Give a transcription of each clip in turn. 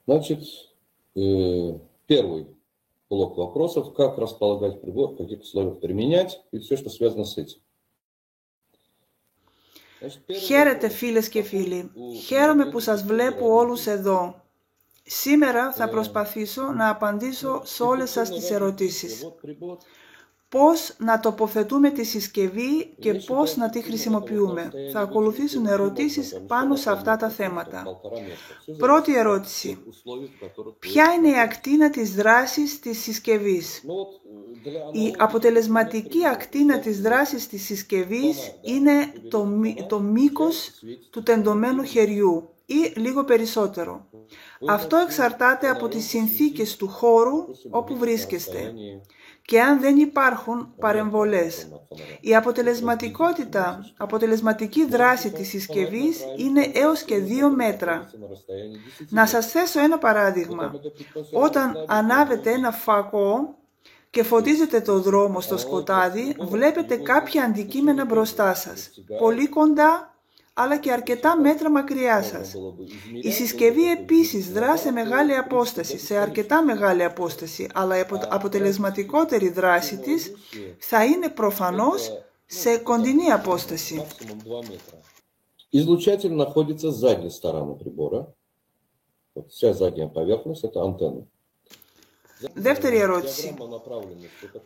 Значит, первый блок вопросов, как располагать прибор, в каких условиях применять и все, что связано с этим. Χαίρετε φίλες και φίλοι. Χαίρομαι που σας βλέπω όλους εδώ. Σήμερα θα προσπαθήσω να απαντήσω σε όλες σας τις ερωτήσεις. Πώς να τοποθετούμε τη συσκευή και πώς να τη χρησιμοποιούμε. Θα ακολουθήσουν ερωτήσεις πάνω σε αυτά τα θέματα. Πρώτη ερώτηση. Ποια είναι η ακτίνα της δράσης της συσκευής? Η αποτελεσματική ακτίνα της δράσης της συσκευής είναι το μήκος του τεντωμένου χεριού ή λίγο περισσότερο. Αυτό εξαρτάται από τις συνθήκες του χώρου όπου βρίσκεστε και αν δεν υπάρχουν παρεμβολές. Η αποτελεσματική δράση της συσκευής είναι έως και 2 μέτρα. Να σας θέσω ένα παράδειγμα. Όταν ανάβετε ένα φακό και φωτίζετε το δρόμο στο σκοτάδι, βλέπετε κάποια αντικείμενα μπροστά σας, πολύ κοντά αλλά και αρκετά μέτρα μακριά σας. Η συσκευή επίσης δρά σε μεγάλη απόσταση, σε αρκετά μεγάλη απόσταση, αλλά η αποτελεσματικότερη δράση της θα είναι προφανώς σε κοντινή απόσταση. Излучатель находится с задней стороны прибора. Вся задняя поверхность – это антенна. Δεύτερη ερώτηση.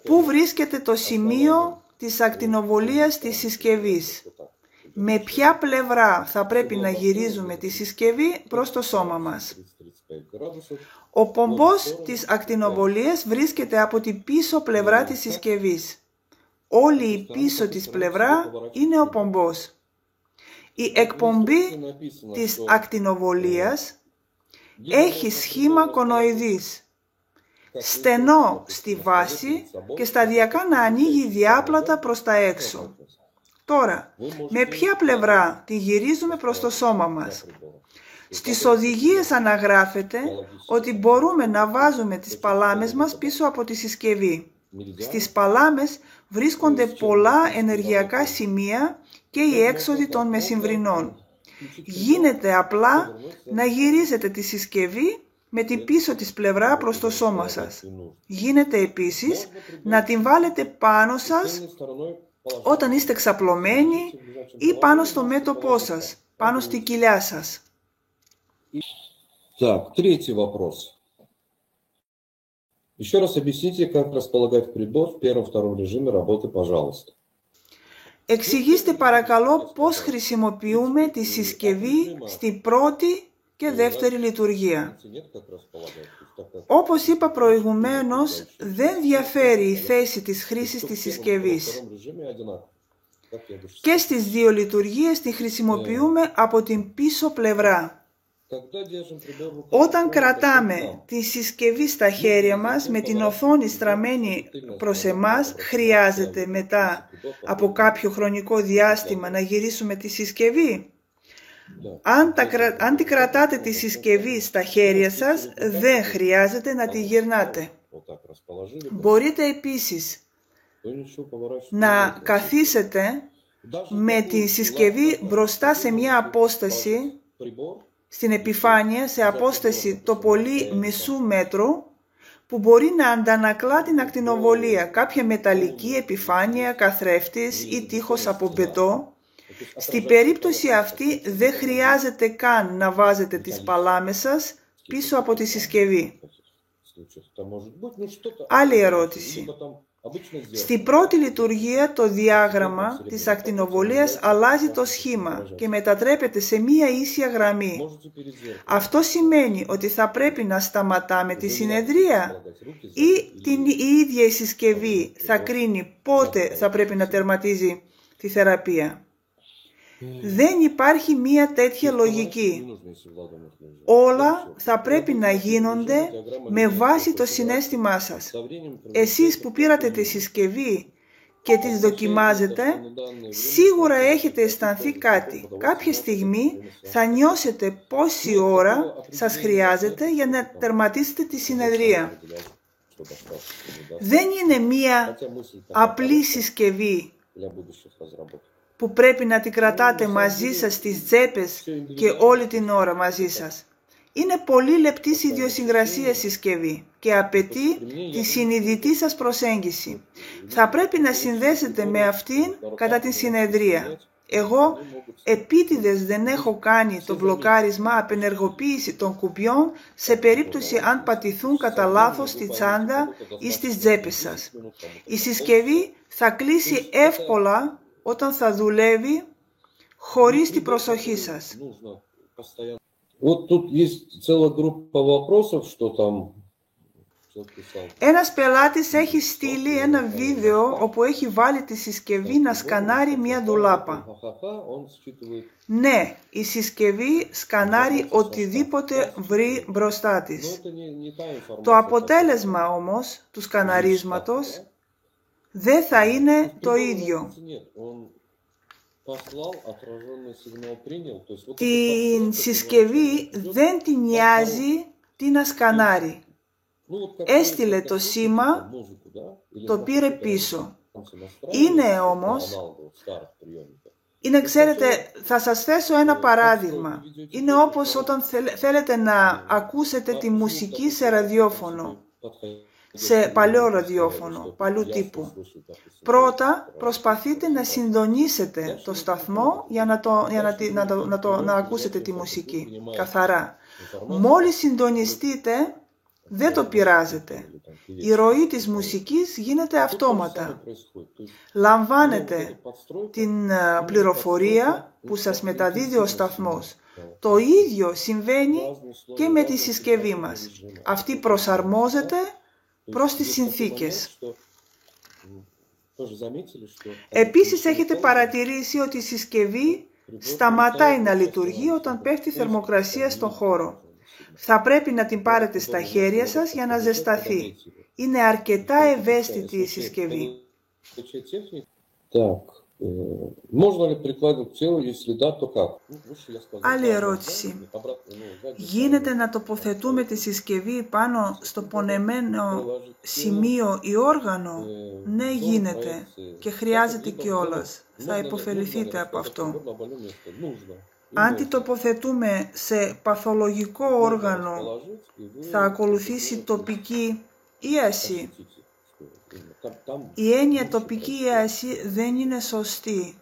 Πού βρίσκεται το σημείο της ακτινοβολίας της συσκευής? Με ποια πλευρά θα πρέπει να γυρίζουμε τη συσκευή προς το σώμα μας? Ο πομπός της ακτινοβολίας βρίσκεται από την πίσω πλευρά της συσκευής. Όλη η πίσω της πλευρά είναι ο πομπός. Η εκπομπή της ακτινοβολίας έχει σχήμα κονοειδής, στενό στη βάση και σταδιακά να ανοίγει διάπλατα προς τα έξω. Τώρα, με ποια πλευρά τη γυρίζουμε προς το σώμα μας? Στις οδηγίες αναγράφεται ότι μπορούμε να βάζουμε τις παλάμες μας πίσω από τη συσκευή. Στις παλάμες βρίσκονται πολλά ενεργειακά σημεία και οι έξοδοι των μεσημβρινών. Γίνεται απλά να γυρίζετε τη συσκευή με την πίσω της πλευρά προς το σώμα σας. Γίνεται επίσης να την βάλετε πάνω σας όταν είστε ξαπλωμένοι ή πάνω στο μέτωπό σας, πάνω στη κοιλιά σας. Так, третий вопрос. Еще раз объясните, как располагать прибор в первом-втором режиме работы, пожалуйста. Εξηγήστε παρακαλώ πώς χρησιμοποιούμε τη συσκευή στην πρώτη και δεύτερη λειτουργία. Όπως είπα προηγουμένως, δεν διαφέρει η θέση της χρήσης της συσκευής. Και στις δύο λειτουργίες τη χρησιμοποιούμε από την πίσω πλευρά. Όταν κρατάμε τη συσκευή στα χέρια μας με την οθόνη στραμμένη προς εμάς, χρειάζεται μετά από κάποιο χρονικό διάστημα να γυρίσουμε τη συσκευή? Αν τη κρατάτε τη συσκευή στα χέρια σας, δεν χρειάζεται να τη γυρνάτε. Μπορείτε επίσης να καθίσετε με τη συσκευή μπροστά σε μια απόσταση, στην επιφάνεια, σε απόσταση το πολύ μισού μέτρου, που μπορεί να αντανακλά την ακτινοβολία, κάποια μεταλλική επιφάνεια, καθρέφτης ή τείχος από μπετό. Στην περίπτωση αυτή δεν χρειάζεται καν να βάζετε τις παλάμες σας πίσω από τη συσκευή. Άλλη ερώτηση. Στην πρώτη λειτουργία το διάγραμμα της ακτινοβολίας αλλάζει το σχήμα και μετατρέπεται σε μία ίσια γραμμή. Αυτό σημαίνει ότι θα πρέπει να σταματάμε τη συνεδρία ή η ίδια η συσκευή θα κρίνει πότε θα πρέπει να τερματίζει τη θεραπεία? Δεν υπάρχει μία τέτοια λογική. Όλα θα πρέπει να γίνονται με βάση το συναίσθημά σας. Εσείς που πήρατε τη συσκευή και τις δοκιμάζετε, σίγουρα έχετε αισθανθεί κάτι. Κάποια στιγμή θα νιώσετε πόση ώρα σας χρειάζεται για να τερματίσετε τη συνεδρία. Δεν είναι μία απλή συσκευή που πρέπει να την κρατάτε μαζί σας στις τσέπες και όλη την ώρα μαζί σας. Είναι πολύ λεπτής ιδιοσυγκρασίας συσκευή και απαιτεί τη συνειδητή σας προσέγγιση. Θα πρέπει να συνδέσετε με αυτήν κατά τη συνεδρία. Εγώ επίτηδες δεν έχω κάνει το μπλοκάρισμα απενεργοποίηση των κουμπιών σε περίπτωση αν πατηθούν κατά λάθος στη τσάντα ή στις τσέπες σας. Η συσκευή θα κλείσει εύκολα όταν θα δουλεύει χωρίς την προσοχή σας. Вот тут есть целая группа вопросов, что там... Ένας πελάτης έχει στείλει ένα βίντεο όπου έχει βάλει τη συσκευή να σκανάρει μια ντουλάπα. Ναι, η συσκευή σκανάρει οτιδήποτε βρει μπροστά της. Το αποτέλεσμα όμως του σκαναρίσματος δεν θα είναι το ίδιο. Την συσκευή δεν την νοιάζει τι να σκανάρει. Έστειλε το σήμα, το πήρε πίσω. Ξέρετε, θα σας θέσω ένα παράδειγμα. Είναι όπως όταν θέλετε να ακούσετε τη μουσική σε ραδιόφωνο. Σε παλαιό ραδιόφωνο, παλιού τύπου. Πρώτα προσπαθείτε να συντονίσετε το σταθμό για να ακούσετε τη μουσική καθαρά. Μόλις συντονιστείτε, δεν το πειράζετε. Η ροή της μουσικής γίνεται αυτόματα. Λαμβάνετε την πληροφορία που σας μεταδίδει ο σταθμός. Το ίδιο συμβαίνει και με τη συσκευή μας. Αυτή προσαρμόζεται προς τις συνθήκες. Επίσης έχετε παρατηρήσει ότι η συσκευή σταματάει να λειτουργεί όταν πέφτει η θερμοκρασία στον χώρο. Θα πρέπει να την πάρετε στα χέρια σας για να ζεσταθεί. Είναι αρκετά ευαίσθητη η συσκευή. Άλλη ερώτηση. Γίνεται να τοποθετούμε τη συσκευή πάνω στο πονεμένο σημείο ή όργανο? Ναι, γίνεται και χρειάζεται κιόλας. Θα υποφεληθείτε από αυτό. Αν τη τοποθετούμε σε παθολογικό όργανο, θα ακολουθήσει τοπική ίαση. Η έννοια τοπική ίαση δεν είναι σωστή.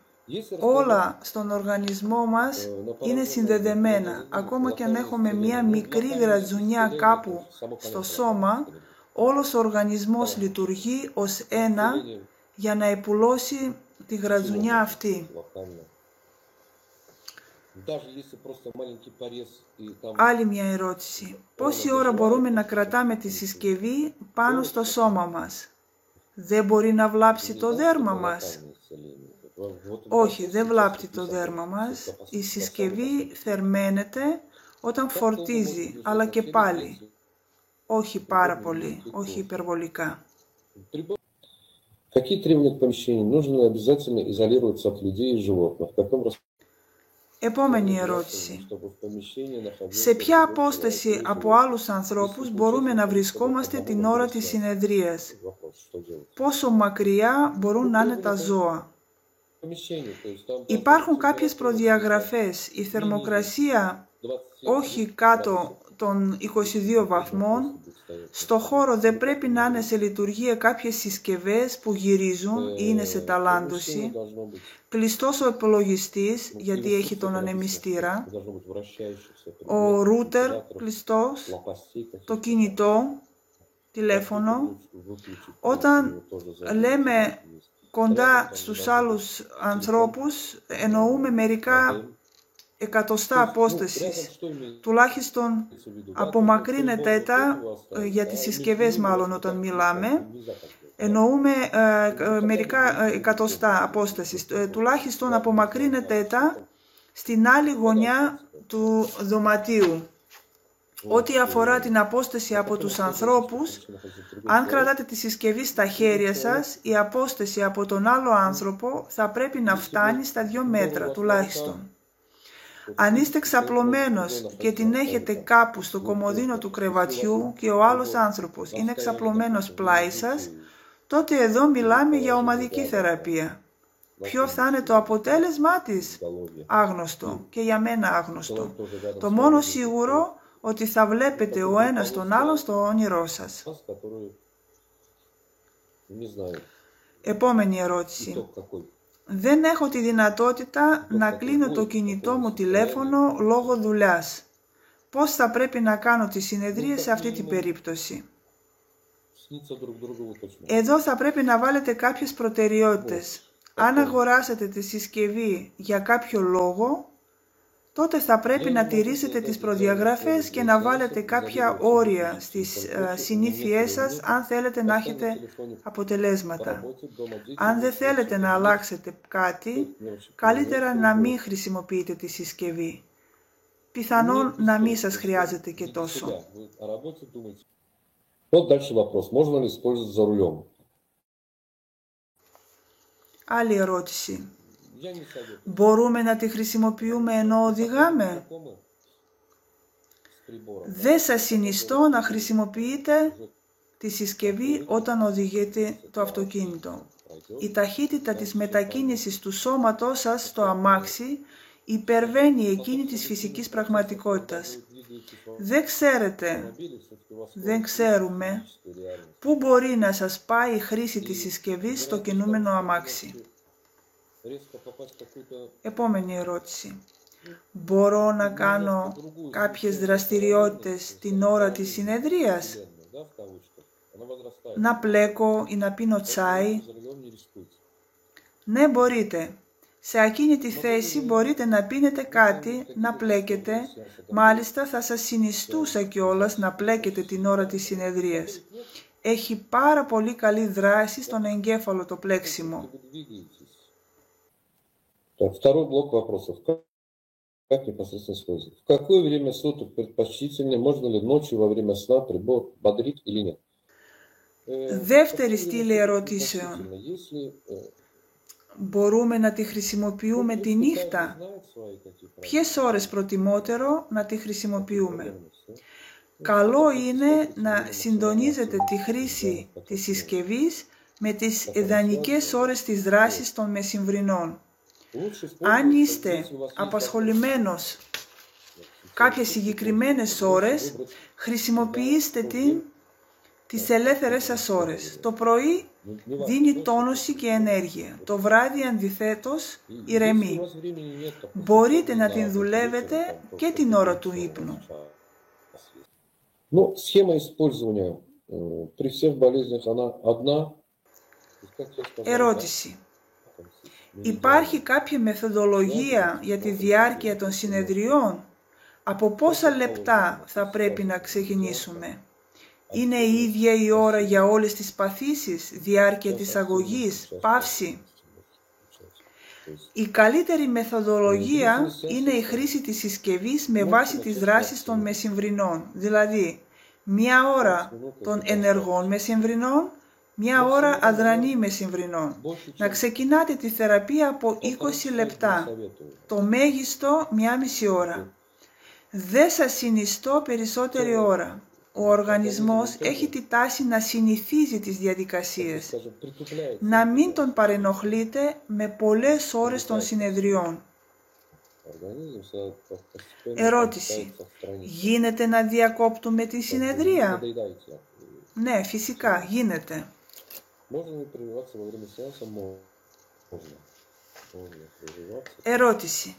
Όλα στον οργανισμό μας είναι συνδεδεμένα. Ακόμα και αν έχουμε μία μικρή γρατζουνιά κάπου στο σώμα, όλος ο οργανισμός λειτουργεί ως ένα για να επουλώσει τη γρατζουνιά αυτή. Άλλη μια ερώτηση. Πόση ώρα μπορούμε να κρατάμε τη συσκευή πάνω στο σώμα μας? Δεν μπορεί να βλάψει το δέρμα μας? Όχι, δεν βλάπτει το δέρμα μας. Η συσκευή θερμαίνεται όταν φορτίζει, αλλά και πάλι. Όχι πάρα πολύ, όχι υπερβολικά. Какие требования к помещению? Нужно ли обязательно изолироваться от людей и животных? Επόμενη ερώτηση. Σε ποια απόσταση από άλλους ανθρώπους μπορούμε να βρισκόμαστε την ώρα της συνεδρίας? Πόσο μακριά μπορούν να είναι τα ζώα? Υπάρχουν κάποιες προδιαγραφές. Η θερμοκρασία όχι κάτω των 22 βαθμών. Στο χώρο δεν πρέπει να είναι σε λειτουργία κάποιες συσκευές που γυρίζουν ή είναι σε ταλάντωση. Κλειστός ο υπολογιστής, γιατί έχει τον ανεμιστήρα. Ο ρούτερ κλειστός. Το κινητό, τηλέφωνο. Όταν λέμε κοντά στους άλλους ανθρώπους, εννοούμε μερικά εκατοστά απόστασης. Τουλάχιστον απομακρύνεται τα, για τις συσκευές μάλλον όταν μιλάμε, εννοούμε μερικά εκατοστά απόστασης. Τουλάχιστον απομακρύνεται τα στην άλλη γωνιά του δωματίου. Ό,τι αφορά την απόσταση από τους ανθρώπους, αν κρατάτε τη συσκευή στα χέρια σας, η απόσταση από τον άλλο άνθρωπο θα πρέπει να φτάνει στα 2 μέτρα τουλάχιστον. Αν είστε ξαπλωμένος και την έχετε κάπου στο κομοδίνο του κρεβατιού και ο άλλος άνθρωπος είναι ξαπλωμένος πλάι σας, τότε εδώ μιλάμε για ομαδική θεραπεία. Ποιο θα είναι το αποτέλεσμα της? Άγνωστο και για μένα άγνωστο. Το μόνο σίγουρο ότι θα βλέπετε ο ένας τον άλλον στο όνειρό σας. Επόμενη ερώτηση. Δεν έχω τη δυνατότητα να κλείνω το κινητό μου τηλέφωνο λόγω δουλειάς. Πώς θα πρέπει να κάνω τις συνεδρίες σε αυτή την περίπτωση? Εδώ θα πρέπει να βάλετε κάποιες προτεραιότητες. Αν αγοράσετε τη συσκευή για κάποιο λόγο, τότε θα πρέπει να τηρήσετε τις προδιαγραφές και να βάλετε κάποια όρια στις συνήθειές σας αν θέλετε να έχετε αποτελέσματα. Αν δεν θέλετε να αλλάξετε κάτι, καλύτερα να μην χρησιμοποιείτε τη συσκευή. Πιθανόν να μην σας χρειάζεται και τόσο. Вот дальше вопрос. Можно ли использовать за рулем? Άλλη ερώτηση. Μπορούμε να τη χρησιμοποιούμε ενώ οδηγάμε? Δεν σας συνιστώ να χρησιμοποιείτε τη συσκευή όταν οδηγείτε το αυτοκίνητο. Η ταχύτητα της μετακίνησης του σώματός σας στο αμάξι υπερβαίνει εκείνη της φυσικής πραγματικότητας. Δεν ξέρουμε πού μπορεί να σας πάει η χρήση της συσκευής στο κινούμενο αμάξι. Επόμενη ερώτηση. Μπορώ να κάνω κάποιες δραστηριότητες την ώρα της συνεδρίας? Να πλέκω ή να πίνω τσάι? Ναι, μπορείτε. Σε ακίνητη θέση μπορείτε να πίνετε κάτι, να πλέκετε. Μάλιστα θα σας συνιστούσα κιόλας να πλέκετε την ώρα της συνεδρίας. Έχει πάρα πολύ καλή δράση στον εγκέφαλο το πλέξιμο. Второй блок вопросов. Как непосредственно использовать? В какое время суток предпочтительнее? Можно ли ночью во время сна прибор бодрить или нет? Δεύτερη στήλη ερωτήσεων. Μπορούμε να τη χρησιμοποιούμε τη νύχτα? Ποιες ώρες προτιμότερο να τη χρησιμοποιούμε? Καλό είναι να συντονίζετε τη χρήση της συσκευής με τις ιδανικές ώρες της δράσης των μεσημβρινών. Αν είστε απασχολημένος κάποιες συγκεκριμένες ώρες, χρησιμοποιήστε τις ελεύθερες σας ώρες. Το πρωί δίνει τόνωση και ενέργεια. Το βράδυ αντιθέτως ηρεμεί. Μπορείτε να την δουλεύετε και την ώρα του ύπνου. Схема использования при всех болезнях она одна. Ερώτηση. Υπάρχει κάποια μεθοδολογία για τη διάρκεια των συνεδριών? Από πόσα λεπτά θα πρέπει να ξεκινήσουμε? Είναι η ίδια η ώρα για όλες τις παθήσεις, διάρκεια της αγωγής, παύση? Η καλύτερη μεθοδολογία είναι η χρήση της συσκευής με βάση τις δράσεις των μεσημβρινών, δηλαδή μία ώρα των ενεργών μεσημβρινών, μία ώρα αδρανή μεσημβρινών. Να ξεκινάτε τη θεραπεία από 20 λεπτά, το μέγιστο μία μισή ώρα. Δεν σας συνιστώ περισσότερη ώρα. Ο οργανισμός έχει τη τάση να συνηθίζει τις διαδικασίες. Να μην τον παρενοχλείτε με πολλές ώρες των συνεδριών. Ερώτηση. Γίνεται να διακόπτουμε τη συνεδρία? Ναι, φυσικά, γίνεται. Ερώτηση.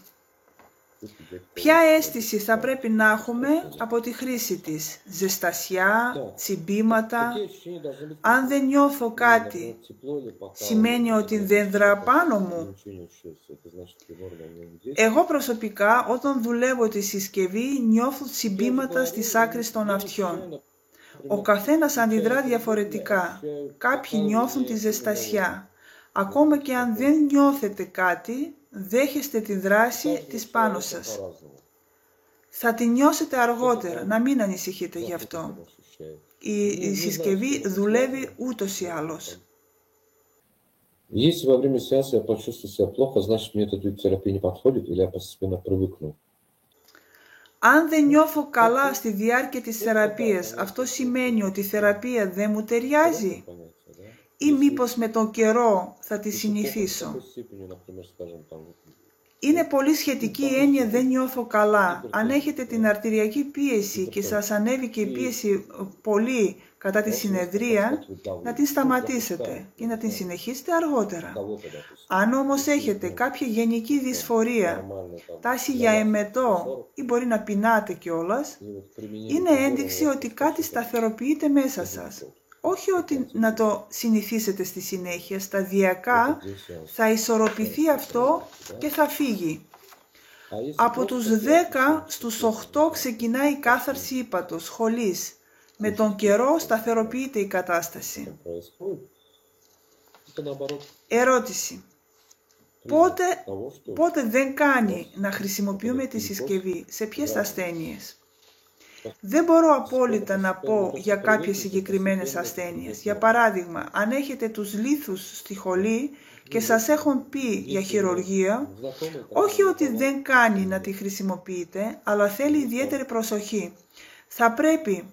Ποια αίσθηση θα πρέπει να έχουμε από τη χρήση της? Ζεστασιά, τσιμπήματα? Αν δεν νιώθω κάτι, σημαίνει ότι δεν δρά πάνω μου? Εγώ προσωπικά όταν δουλεύω τη συσκευή νιώθω τσιμπήματα στις άκρες των αυτιών. Ο καθένας αντιδρά διαφορετικά. Κάποιοι νιώθουν τη ζεστασιά. Ακόμα και αν δεν νιώθετε κάτι, δέχεστε τη δράση της πάνω σας. Θα τη νιώσετε αργότερα, να μην ανησυχείτε γι' αυτό. Η συσκευή δουλεύει ούτως ή άλλως. Если во время сеанса я почувствую себя плохо, значит мне этот вид терапии не подходит или я постепенно привыкну. Αν δεν νιώθω καλά στη διάρκεια της θεραπείας, αυτό σημαίνει ότι η θεραπεία δεν μου ταιριάζει? Ή μήπως με τον καιρό θα τη συνηθίσω? Είναι πολύ σχετική η έννοια «δεν νιώθω καλά». Αν έχετε την αρτηριακή πίεση και σας ανέβει και η πίεση πολύ κατά τη συνεδρία, να την σταματήσετε και να την συνεχίσετε αργότερα. Αν όμως έχετε κάποια γενική δυσφορία, τάση για εμετό ή μπορεί να πεινάτε κιόλας, είναι ένδειξη ότι κάτι σταθεροποιείται μέσα σας. Όχι ότι να το συνηθίσετε στη συνέχεια, σταδιακά θα ισορροπηθεί αυτό και θα φύγει. Από τους 10 στους 8 ξεκινάει η κάθαρση ύπατος, χολής. Με τον καιρό σταθεροποιείται η κατάσταση. Ερώτηση. Πότε δεν κάνει να χρησιμοποιούμε τη συσκευή, σε ποιες ασθένειες? Δεν μπορώ απόλυτα να πω για κάποιες συγκεκριμένες ασθένειες. Για παράδειγμα, αν έχετε τους λίθους στη χολή και σας έχουν πει για χειρουργία, όχι ότι δεν κάνει να τη χρησιμοποιείτε, αλλά θέλει ιδιαίτερη προσοχή. Θα πρέπει,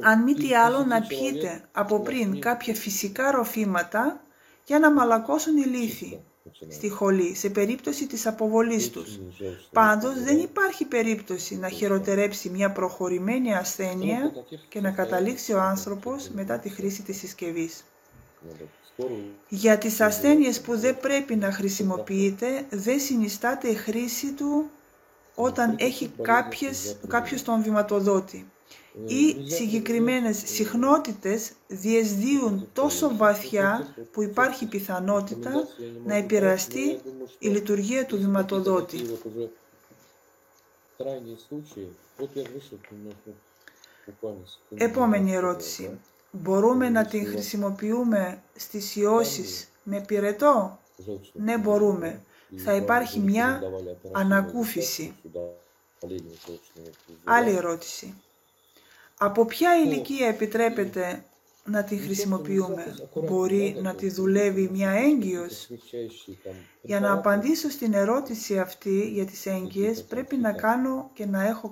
αν μη τι άλλο, να πιείτε από πριν κάποια φυσικά ροφήματα για να μαλακώσουν οι λίθοι στη χολή, σε περίπτωση της αποβολής τους. Πάντως δεν υπάρχει περίπτωση να χειροτερέψει μια προχωρημένη ασθένεια και να καταλήξει ο άνθρωπος μετά τη χρήση της συσκευής. Για τις ασθένειες που δεν πρέπει να χρησιμοποιείται, δεν συνιστάται η χρήση του όταν έχει κάποιος τον βηματοδότη. Οι συγκεκριμένες συχνότητες διεσδύουν τόσο βαθιά που υπάρχει πιθανότητα να επηρεαστεί η λειτουργία του βηματοδότη. Επόμενη ερώτηση. Μπορούμε να την χρησιμοποιούμε στις ιώσεις με πυρετό? Ναι, μπορούμε. Θα υπάρχει μια ανακούφιση. Άλλη ερώτηση. Από ποια ηλικία επιτρέπεται να την χρησιμοποιούμε? Μπορεί να τη δουλεύει μια έγκυος? Για να απαντήσω στην ερώτηση αυτή για τις έγκυες, πρέπει να κάνω και να έχω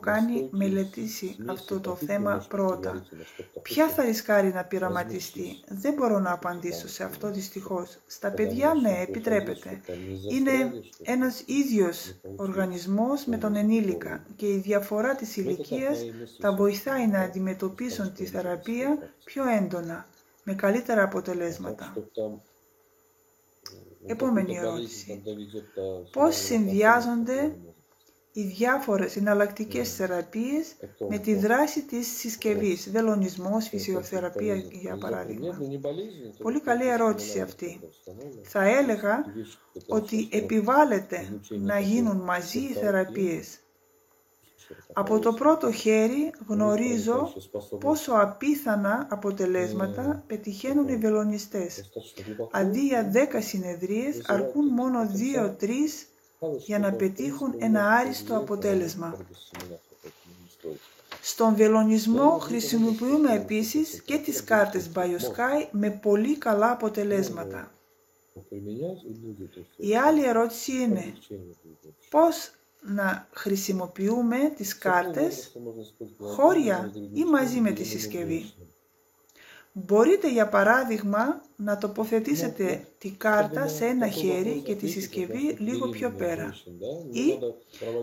μελετήσει αυτό το θέμα πρώτα. Ποια θα ρισκάρει να πειραματιστεί? Δεν μπορώ να απαντήσω σε αυτό δυστυχώς. Στα παιδιά, ναι, επιτρέπεται. Είναι ένας ίδιος οργανισμός με τον ενήλικα και η διαφορά της ηλικίας τα βοηθάει να αντιμετωπίσουν τη θεραπεία πιο έντονα, με καλύτερα αποτελέσματα. Επόμενη ερώτηση. Πώς συνδυάζονται οι διάφορες εναλλακτικές θεραπείες με τη δράση της συσκευής, βελονισμός, φυσιοθεραπεία για παράδειγμα? Πολύ καλή ερώτηση αυτή. Θα έλεγα ότι επιβάλλεται να γίνουν μαζί οι θεραπείες. Από το πρώτο χέρι γνωρίζω πόσο απίθανα αποτελέσματα πετυχαίνουν οι βελονιστές. Αντί για 10 συνεδρίες αρκούν μόνο 2-3 για να πετύχουν ένα άριστο αποτέλεσμα. Στον βελονισμό χρησιμοποιούμε επίσης και τις κάρτες BioSky με πολύ καλά αποτελέσματα. Η άλλη ερώτηση είναι πώς να χρησιμοποιούμε τις κάρτες χώρια ή μαζί με τη συσκευή. Μπορείτε για παράδειγμα να τοποθετήσετε τη κάρτα σε ένα χέρι και τη συσκευή λίγο πιο πέρα ή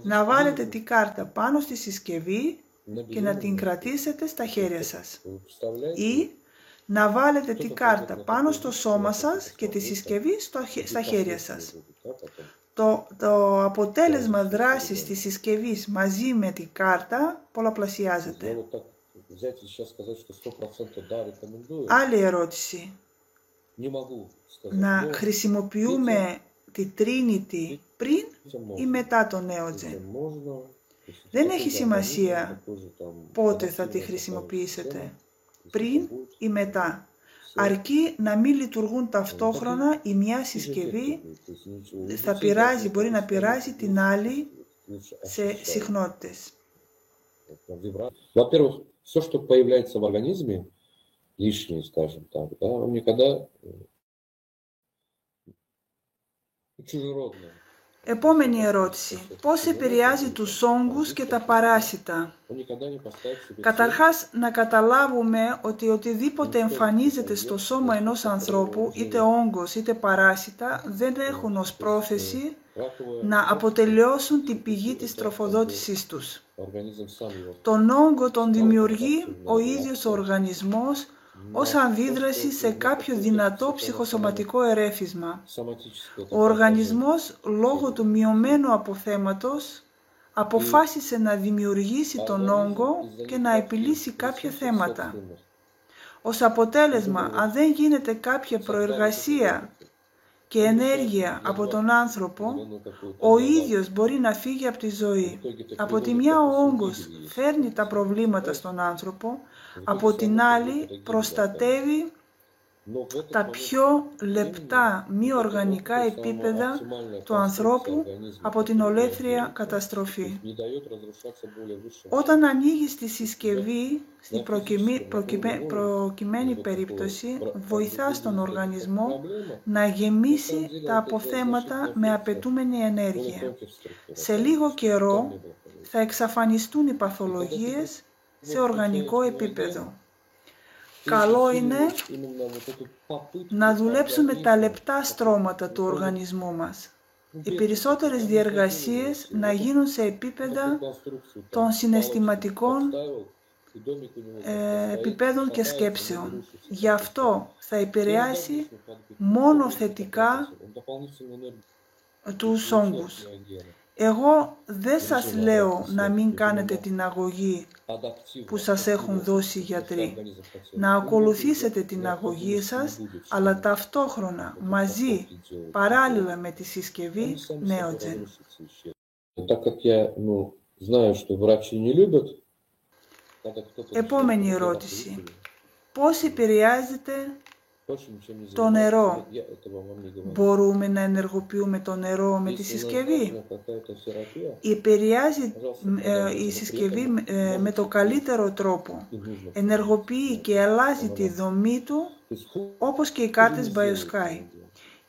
να βάλετε τη κάρτα πάνω στη συσκευή και να την κρατήσετε στα χέρια σας ή να βάλετε τη κάρτα πάνω στο σώμα σας και τη συσκευή στα χέρια σας. Το αποτέλεσμα δράσης της συσκευής μαζί με την κάρτα πολλαπλασιάζεται. Άλλη ερώτηση. Να χρησιμοποιούμε τη Trinity πριν ή μετά το Neogen? Δεν έχει σημασία πότε θα τη χρησιμοποιήσετε, πριν ή μετά. Αρκεί να μην λειτουργούν ταυτόχρονα, η μια συσκευή μπορεί να πειράζει την άλλη σε συχνότητες. Во-первых, все, что появляется в организме, лишнее, скажем так, да, он никогда чужеродное. Επόμενη ερώτηση. Πώς επηρεάζει τους όγκους και τα παράσιτα? Καταρχάς, να καταλάβουμε ότι οτιδήποτε εμφανίζεται στο σώμα ενός ανθρώπου, είτε όγκος είτε παράσιτα, δεν έχουν ως πρόθεση να αποτελειώσουν την πηγή της τροφοδότησής τους. Τον όγκο τον δημιουργεί ο ίδιος ο οργανισμός ως αντίδραση σε κάποιο δυνατό ψυχοσωματικό ερέφισμα. Ο οργανισμός, λόγω του μειωμένου αποθέματος, αποφάσισε να δημιουργήσει τον όγκο και να επιλύσει κάποια θέματα. Ως αποτέλεσμα, αν δεν γίνεται κάποια προεργασία και ενέργεια από τον άνθρωπο, ο ίδιος μπορεί να φύγει από τη ζωή. Από τη μια ο όγκος φέρνει τα προβλήματα στον άνθρωπο, από την άλλη προστατεύει τα πιο λεπτά μη οργανικά επίπεδα του ανθρώπου από την ολέθρια καταστροφή. Όταν ανοίγεις τη συσκευή, στην προκειμένη περίπτωση, βοηθάς τον οργανισμό να γεμίσει τα αποθέματα με απαιτούμενη ενέργεια. Σε λίγο καιρό θα εξαφανιστούν οι παθολογίες σε οργανικό επίπεδο. Καλό είναι να δουλέψουμε τα λεπτά στρώματα του οργανισμού μας. Οι περισσότερες διεργασίες να γίνουν σε επίπεδα των συναισθηματικών επιπέδων και σκέψεων. Γι' αυτό θα επηρεάσει μόνο θετικά τους όγκους. Εγώ δεν σας λέω να μην κάνετε την αγωγή που σας έχουν δώσει οι γιατροί. Να ακολουθήσετε την αγωγή σας, αλλά ταυτόχρονα, μαζί, παράλληλα με τη συσκευή Neogen. Επόμενη ερώτηση. Πώς επηρεάζεται το νερό? Μπορούμε να ενεργοποιούμε το νερό με τη συσκευή? Επηρεάζει η συσκευή με το καλύτερο τρόπο. Ενεργοποιεί και αλλάζει τη δομή του, όπως και οι κάρτες BioSky.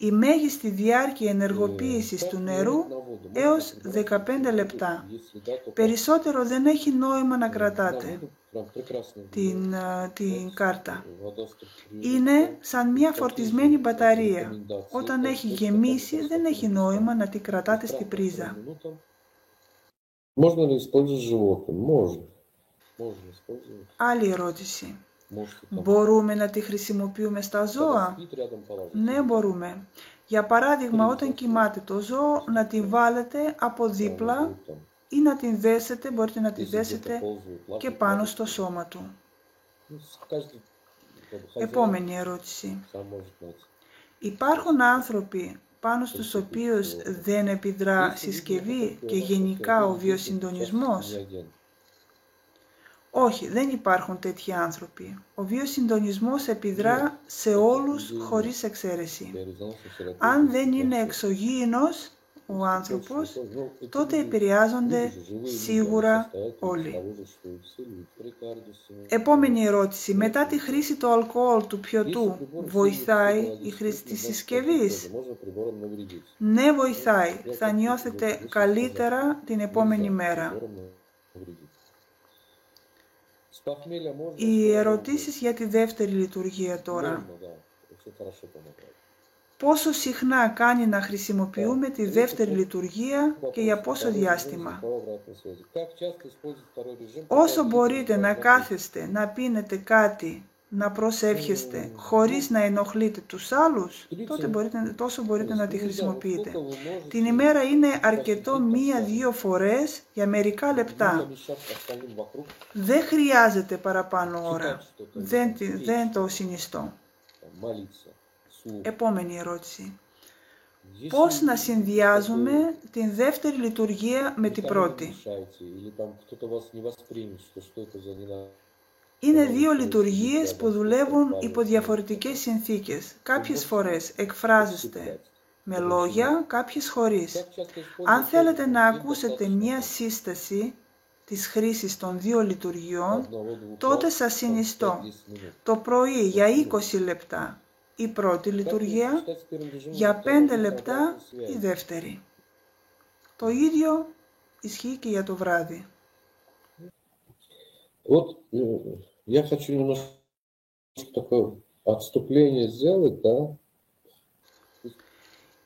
Η μέγιστη διάρκεια ενεργοποίησης του νερού έως 15 λεπτά. Περισσότερο δεν έχει νόημα να κρατάτε την κάρτα. Είναι σαν μια φορτισμένη μπαταρία. Όταν έχει γεμίσει, δεν έχει νόημα να την κρατάτε στη πρίζα. Άλλη ερώτηση. Μπορούμε να τη χρησιμοποιούμε στα ζώα? Ναι, μπορούμε. Για παράδειγμα, όταν κοιμάται το ζώο, να την βάλετε από δίπλα ή να την δέσετε, μπορείτε να τη δέσετε και πάνω στο σώμα του. Επόμενη ερώτηση. Υπάρχουν άνθρωποι πάνω στους οποίους δεν επιδρά συσκευή και γενικά ο βιοσυντονισμός? Όχι, δεν υπάρχουν τέτοιοι άνθρωποι. Ο βιοσυντονισμός επιδρά σε όλους χωρίς εξαίρεση. Αν δεν είναι εξωγήινος ο άνθρωπος, τότε επηρεάζονται σίγουρα όλοι. Επόμενη ερώτηση. Μετά τη χρήση του αλκοόλ του πιωτού, βοηθάει η χρήση της συσκευής? Ναι, βοηθάει. Θα νιώθετε καλύτερα την επόμενη μέρα. Οι ερωτήσεις για τη δεύτερη λειτουργία τώρα. Πόσο συχνά κάνει να χρησιμοποιούμε τη δεύτερη λειτουργία και για πόσο διάστημα? Όσο μπορείτε να κάθεστε, να πίνετε κάτι, να προσεύχεστε χωρίς να ενοχλείτε τους άλλους, τόσο μπορείτε να τη χρησιμοποιείτε. Την ημέρα είναι αρκετό 1-2 φορές για μερικά λεπτά. Δεν χρειάζεται παραπάνω ώρα. Δεν το συνιστώ. Επόμενη ερώτηση. Πώς να συνδυάζουμε την δεύτερη λειτουργία με την πρώτη? Είναι δύο λειτουργίες που δουλεύουν υπό διαφορετικές συνθήκες. Κάποιες φορές εκφράζεστε με λόγια, κάποιες χωρίς. Αν θέλετε να ακούσετε μία σύσταση της χρήσης των δύο λειτουργιών, τότε σας συνιστώ το πρωί για 20 λεπτά η πρώτη λειτουργία, για 5 λεπτά η δεύτερη. Το ίδιο ισχύει και για το βράδυ. Вот я хочу немножко такое отступление сделать, да.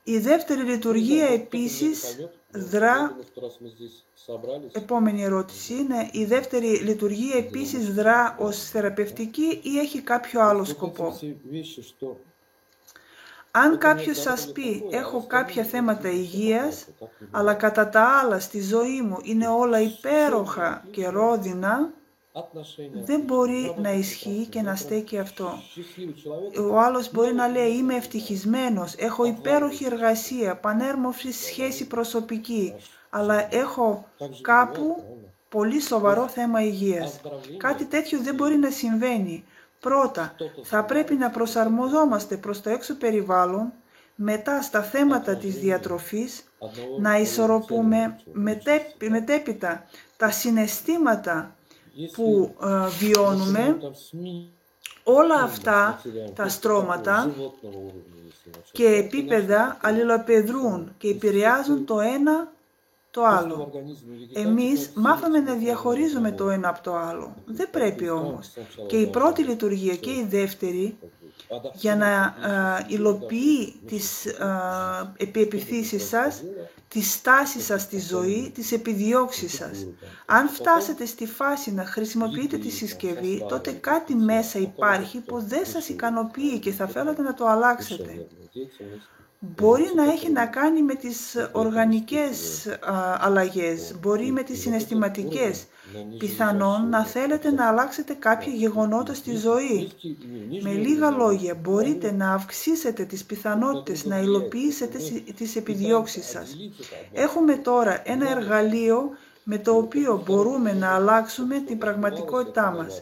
Η δεύτερη λειτουργία επίσης δρά... Επόμενη ερώτηση είναι, η δεύτερη λειτουργία επίσης δρά ως θεραπευτική ή έχει κάποιο άλλο σκοπό? Αν κάποιος σας πει, έχω κάποια θέματα υγείας, αλλά κατά τα άλλα στη ζωή μου είναι όλα υπέροχα και ρόδινα, δεν μπορεί να ισχύει και να στέκει αυτό. Ο άλλος μπορεί να λέει, είμαι ευτυχισμένος, έχω υπέροχη εργασία, πανέρμοφη σχέση προσωπική, αλλά έχω κάπου πολύ σοβαρό θέμα υγείας. Κάτι τέτοιο δεν μπορεί να συμβαίνει. Πρώτα, θα πρέπει να προσαρμοζόμαστε προς το έξω περιβάλλον, μετά στα θέματα της διατροφής, να ισορροπούμε μετέπειτα τα συναισθήματα που βιώνουμε, όλα αυτά τα στρώματα και επίπεδα αλληλοαπεδρούν και επηρεάζουν το ένα το άλλο. Εμείς μάθαμε να διαχωρίζουμε το ένα από το άλλο. Δεν πρέπει όμως. Και η πρώτη λειτουργία και η δεύτερη, για να υλοποιεί τις επιθύσεις σας, τη στάση σας στη ζωή, τις επιδιώξεις σας. Αν φτάσετε στη φάση να χρησιμοποιείτε τη συσκευή, τότε κάτι μέσα υπάρχει που δεν σας ικανοποιεί και θα θέλετε να το αλλάξετε. Μπορεί να έχει να κάνει με τις οργανικές αλλαγές, μπορεί με τις συναισθηματικές. Πιθανόν να θέλετε να αλλάξετε κάποια γεγονότα στη ζωή. Με λίγα λόγια, μπορείτε να αυξήσετε τις πιθανότητες να υλοποιήσετε τις επιδιώξεις σας. Έχουμε τώρα ένα εργαλείο με το οποίο μπορούμε να αλλάξουμε την πραγματικότητά μας.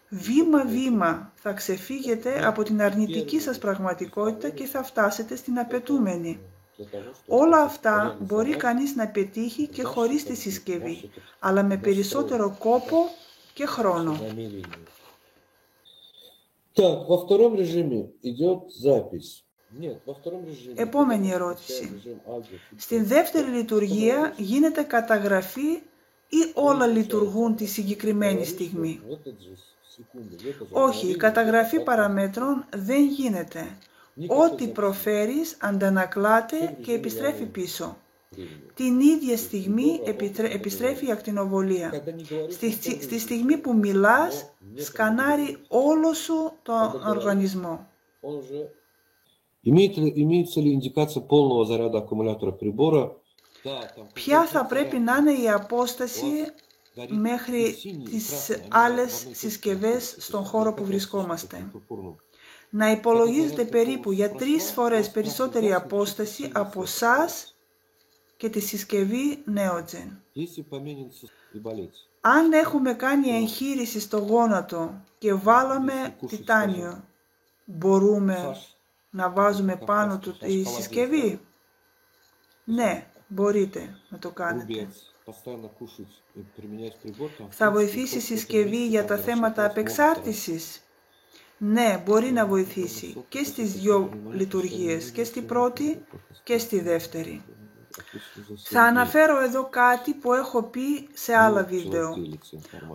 Βήμα-βήμα θα ξεφύγετε από την αρνητική σας πραγματικότητα και θα φτάσετε στην απαιτούμενη. Όλα αυτά μπορεί κανείς να πετύχει και χωρίς τη συσκευή, αλλά με περισσότερο κόπο και χρόνο. Επόμενη ερώτηση. Στην δεύτερη λειτουργία γίνεται καταγραφή ή όλα λειτουργούν τη συγκεκριμένη στιγμή? Όχι, η καταγραφή παραμέτρων δεν γίνεται. Ό,τι προφέρεις αντανακλάται και επιστρέφει πίσω. Την ίδια στιγμή επιστρέφει η ακτινοβολία. Στη στιγμή που μιλάς, σκανάρει όλο σου τον οργανισμό. Ποια θα πρέπει να είναι η απόσταση μέχρι τις άλλες συσκευές στον χώρο που βρισκόμαστε? Να υπολογίζετε περίπου για 3 φορές περισσότερη απόσταση από εσάς και τη συσκευή Neogen. Αν έχουμε κάνει εγχείρηση στο γόνατο και βάλαμε τιτάνιο, μπορούμε να βάζουμε πάνω του τη συσκευή? Ναι, μπορείτε να το κάνετε. Θα βοηθήσει η συσκευή για τα θέματα απεξάρτησης? Ναι, μπορεί να βοηθήσει και στις δύο λειτουργίες, και στη πρώτη και στη δεύτερη. Θα αναφέρω εδώ κάτι που έχω πει σε άλλα βίντεο.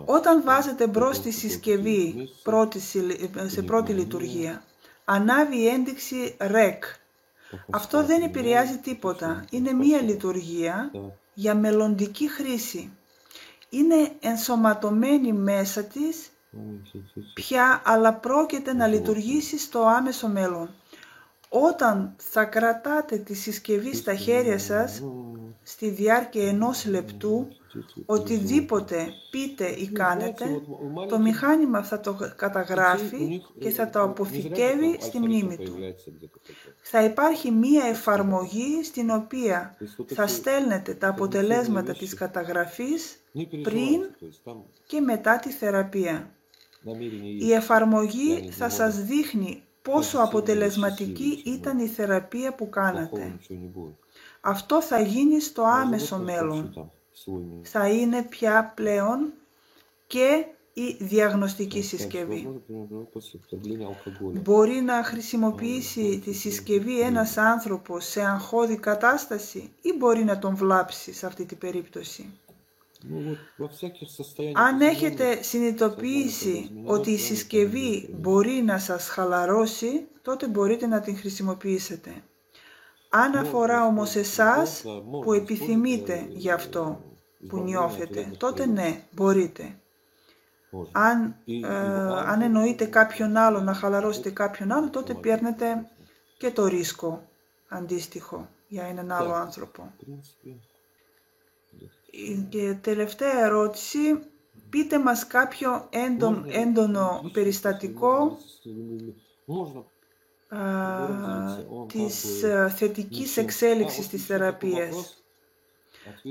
Όταν βάζετε μπρος τη συσκευή σε πρώτη λειτουργία, ανάβει η ένδειξη REC. Αυτό δεν επηρεάζει τίποτα. Είναι μία λειτουργία για μελλοντική χρήση. Είναι ενσωματωμένη μέσα της πια, αλλά πρόκειται να λειτουργήσει στο άμεσο μέλλον. Όταν θα κρατάτε τη συσκευή στα χέρια σας στη διάρκεια 1 λεπτού, οτιδήποτε πείτε ή κάνετε, το μηχάνημα θα το καταγράφει και θα το αποθηκεύει στη μνήμη του. Θα υπάρχει μία εφαρμογή στην οποία θα στέλνετε τα αποτελέσματα της καταγραφής πριν και μετά τη θεραπεία. Η εφαρμογή θα σας δείχνει πόσο αποτελεσματική ήταν η θεραπεία που κάνατε. Αυτό θα γίνει στο άμεσο μέλλον. Θα είναι πια πλέον και η διαγνωστική συσκευή. Μπορεί να χρησιμοποιήσει τη συσκευή ένας άνθρωπος σε αγχώδη κατάσταση ή μπορεί να τον βλάψει σε αυτή την περίπτωση? Αν έχετε συνειδητοποιήσει ότι η συσκευή μπορεί να σας χαλαρώσει, τότε μπορείτε να την χρησιμοποιήσετε. Αν αφορά όμως εσάς που επιθυμείτε γι' αυτό που νιώθετε, τότε ναι, μπορείτε. Αν εννοείτε κάποιον άλλο, να χαλαρώσετε κάποιον άλλο, τότε παίρνετε και το ρίσκο αντίστοιχο για έναν άλλο άνθρωπο. Και τελευταία ερώτηση, πείτε μας κάποιο έντονο περιστατικό της θετικής εξέλιξης της θεραπείας.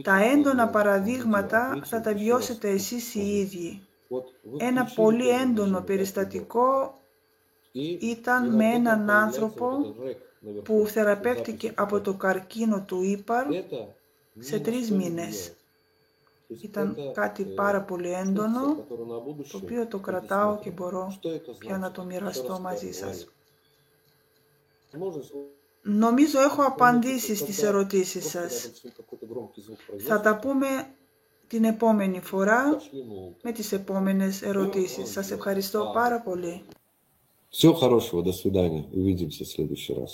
Τα έντονα παραδείγματα θα τα βιώσετε εσείς οι ίδιοι. Ένα πολύ έντονο περιστατικό ήταν με έναν άνθρωπο που θεραπεύτηκε από το καρκίνο του ύπαρ σε 3 μήνες. Ήταν κάτι πάρα πολύ έντονο, το οποίο το κρατάω και μπορώ πια να το μοιραστώ μαζί σας. Νομίζω έχω απαντήσει στις ερωτήσεις σας. Θα τα πούμε την επόμενη φορά με τις επόμενες ερωτήσεις. Σας ευχαριστώ πάρα πολύ. Всего хорошего, до свидания. Увидимся в следующий раз.